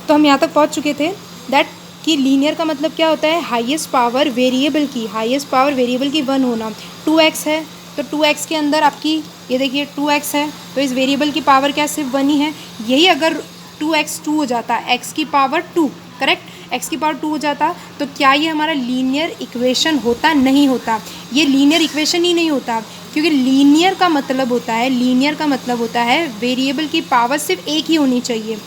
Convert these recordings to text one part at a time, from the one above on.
तो हम यहाँ तक पहुँच चुके थे दैट कि लीनियर का मतलब क्या होता है, हाईएस्ट पावर वेरिएबल की 1 होना। 2x है तो 2x के अंदर आपकी ये देखिए 2x है तो इस वेरिएबल की पावर क्या सिर्फ 1 ही है। यही अगर 2x 2 हो जाता, x की पावर 2, करेक्ट, x की पावर 2 हो जाता तो क्या ये हमारा लीनियर इक्वेशन होता? नहीं होता, ये लीनियर इक्वेशन ही नहीं होता, क्योंकि लीनियर का मतलब होता है वेरिएबल की पावर सिर्फ एक ही होनी चाहिए।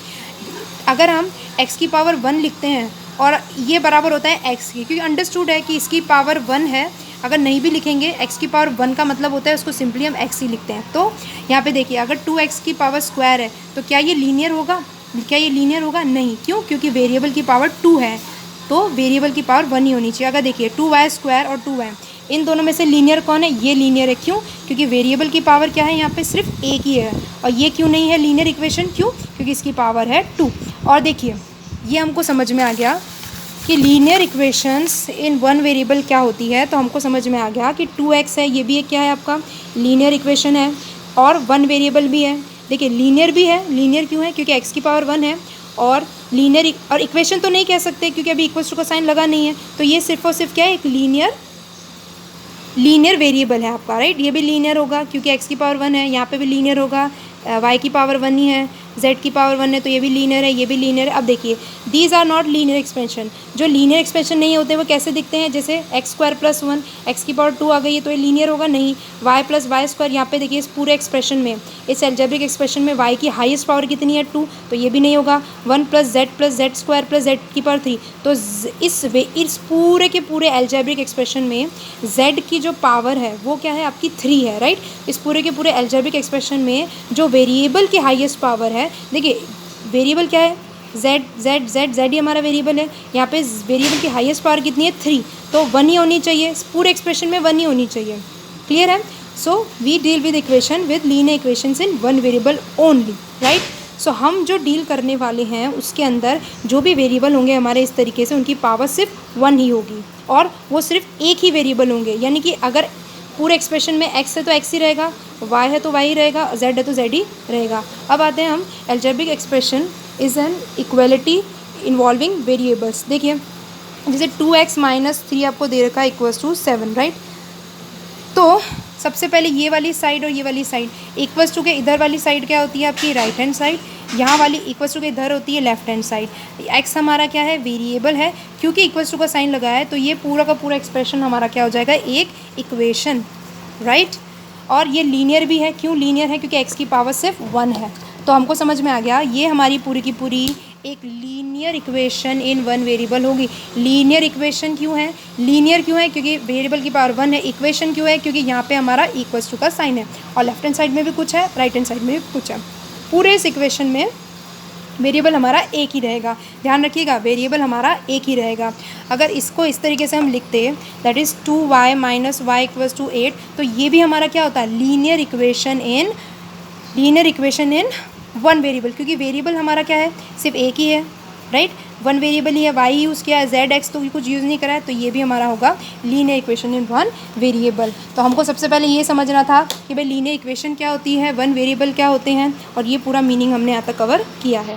अगर हम x की पावर 1 लिखते हैं और ये बराबर होता है x की, क्योंकि अंडरस्टूड है कि इसकी पावर 1 है, अगर नहीं भी लिखेंगे x की पावर 1 का मतलब होता है उसको सिंपली हम x ही लिखते हैं। तो यहाँ पे देखिए अगर 2x की पावर स्क्वायर है तो क्या ये लीनियर होगा? नहीं, क्यों? क्योंकि वेरिएबल की पावर 2 है तो वेरिएबल की पावर 1 ही होनी चाहिए। अगर देखिए 2y स्क्वायर और 2y, इन दोनों में से लीनियर कौन है? ये लीनियर है। क्यों? क्योंकि वेरिएबल की पावर क्या है यहाँ पे? सिर्फ एक ही है। और ये क्यों नहीं है लीनियर इक्वेशन? क्यों? क्योंकि इसकी पावर है 2। और देखिए ये हमको समझ में आ गया कि linear equations in one variable क्या होती है। तो हमको समझ में आ गया कि 2x है, ये भी एक क्या है आपका लीनियर इक्वेशन है, और 1 वेरिएबल भी है। देखिए लीनियर भी है, लीनियर क्यों है? क्योंकि x की पावर 1 है, और लीनियर और इक्वेशन तो नहीं कह सकते क्योंकि अभी इक्वल्स टू का साइन लगा नहीं है, तो ये सिर्फ और सिर्फ क्या है? एक लीनियर वेरिएबल है आपका, राइट। ये भी लीनियर होगा क्योंकि x की पावर 1 है, यहाँ पे भी लीनियर होगा, y की पावर 1 ही है, z की पावर 1 है, तो ये भी लीनियर है, ये भी लीनियर है। अब देखिए these are not linear expansion. जो लीनियर एक्सपेंशन नहीं होते वो कैसे दिखते हैं? जैसे x स्क्वायर प्लस 1, x की पावर 2 आ गई है तो ये लीनियर होगा? नहीं। y प्लस वाई स्क्वायर, यहाँ पे देखिए इस पूरे एक्सप्रेशन में, इस एल्जेब्रिक एक्सप्रेशन में y की हाईएस्ट पावर कितनी है? 2, तो ये भी नहीं होगा। 1 plus Z square plus z की पावर 3, तो इस पूरे के पूरे एल्जेब्रिक एक्सप्रेशन में z की जो पावर है वो क्या है? आपकी 3 है, राइट। इस पूरे के पूरे एल्जेब्रिक एक्सप्रेशन में जो वेरिएबल की हाईएस्ट पावर है, देखिए वेरिएबल क्या है? z ही हमारा वेरिएबल है। यहाँ पे वेरिएबल की हाईएस्ट पावर कितनी है? 3, तो 1 ही होनी चाहिए, पूरे एक्सप्रेशन में 1 ही होनी चाहिए। क्लियर है? So we deal with equation with linear equations in 1 variable only, right. So हम जो डील करने वाले हैं उसके अंदर जो भी वेरिएबल होंगे हमारे इस तरीके से, उनकी पावर सिर्फ 1 ही होगी, और वो सिर्फ एक ही वेरिएबल होंगे। यानी कि अगर पूरे एक्सप्रेशन में x है तो x ही रहेगा, y है तो y ही रहेगा, z है तो z ही रहेगा। अब आते हैं हम algebraic expression is an equality involving variables. देखिए जैसे 2x माइनस 3 आपको दे रखा है इक्वल्स टू 7, राइट। तो सबसे पहले ये वाली साइड और ये वाली साइड, इक्वल्स टू के इधर वाली साइड क्या होती है? आपकी राइट हैंड साइड। यहाँ वाली इक्वल्स टू के इधर होती है लेफ्ट हैंड साइड। x हमारा क्या है? वेरिएबल है, क्योंकि इक्वल्स टू का साइन लगा है तो ये पूरा का पूरा एक्सप्रेशन हमारा क्या हो जाएगा? एक इक्वेशन, राइट। और ये लीनियर भी है। क्यों लीनियर है? क्योंकि x की पावर सिर्फ 1 है। तो हमको समझ में आ गया ये हमारी पूरी की पूरी एक लीनियर इक्वेशन इन 1 वेरिएबल होगी। लीनियर इक्वेशन क्यों है? लीनियर क्यों है? क्योंकि वेरिएबल की पावर 1 है। इक्वेशन क्यों है? क्योंकि यहाँ पे हमारा इक्वल्स टू का साइन है, और लेफ्ट हैंड साइड में भी कुछ है, राइट हैंड साइड में भी कुछ है। पूरे इस इक्वेशन में वेरिएबल हमारा एक ही रहेगा। ध्यान रखिएगा, वेरिएबल हमारा एक ही रहेगा। अगर इसको इस तरीके से हम लिखते that is 2y minus y equals to 8, तो ये भी हमारा क्या होता है? लीनियर इक्वेशन इन 1 वेरिएबल, क्योंकि वेरिएबल हमारा क्या है? सिर्फ एक ही है, राइट। 1 वेरिएबल ही है, y यूज़ किया है, z x तो कुछ यूज़ नहीं करा है, तो ये भी हमारा होगा लीनियर इक्वेशन इन 1 वेरिएबल। तो हमको सबसे पहले ये समझना था कि भाई लीनियर इक्वेशन क्या होती है, 1 वेरिएबल क्या होते हैं, और ये पूरा मीनिंग हमने यहाँ तक कवर किया है।